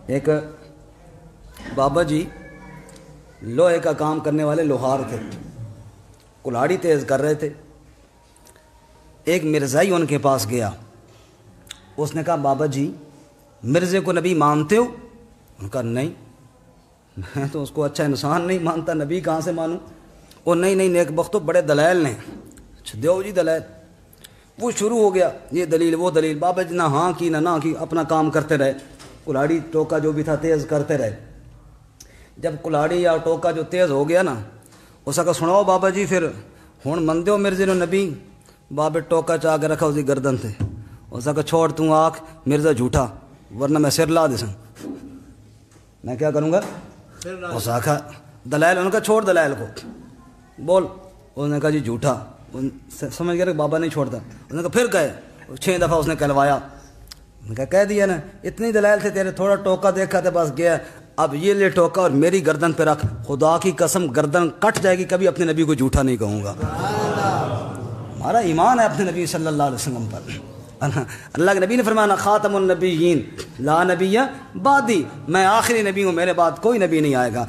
ایک بابا جی لوہے کا کام کرنے والے لوہار تھے، کلاڑی تیز کر رہے تھے۔ ایک مرزائی ان کے پاس گیا، اس نے کہا بابا جی مرزے کو نبی مانتے ہو؟ ان کا نہیں، میں تو اس کو اچھا انسان نہیں مانتا، نبی کہاں سے مانوں؟ وہ نہیں نیک بختو بڑے دلائل نے۔ اچھا دیو جی دلائل۔ وہ شروع ہو گیا، یہ دلیل وہ دلیل۔ بابا جی نہ ہاں کی نہ کی، اپنا کام کرتے رہے، کلاڑی ٹوکا جو بھی تھا تیز کرتے رہے۔ جب کلاڑی یا ٹوکا جو تیز ہو گیا نا، اس کا سناؤ بابا جی پھر ہوں مندے ہو مرزے نو نبی؟ بابے ٹوکا چاہ کے رکھا اسی گردن سے، اس کا چھوڑ توں آکھ مرزا جھوٹا ورنہ میں سر لا دے سن۔ میں کیا کروں گا؟ اس آکھا دلائل، ان کا چھوڑ دلائل کو بول۔ اس نے کہا جی جھوٹا۔ سمجھ گیا کہ بابا نہیں چھوڑتا۔ اس نے کہا پھر کہے، 6 دفعہ اس نے کہلوایا۔ اس نے کہہ دیا نا اتنی دلائل تھے تیرے، تھوڑا ٹوکا دیکھا تھا بس گیا، اب یہ لے ٹوکا اور میری گردن پہ رکھ، خدا کی قسم گردن کٹ جائے گی، کبھی اپنے نبی کو جھوٹا نہیں کہوں گا۔ ہمارا ایمان ہے اپنے نبی صلی اللہ علیہ وسلم پر۔ اللہ کے نبی نے فرمایا خاتم النبیین لا نبی بعدی، میں آخری نبی ہوں، میرے بعد کوئی نبی نہیں آئے گا۔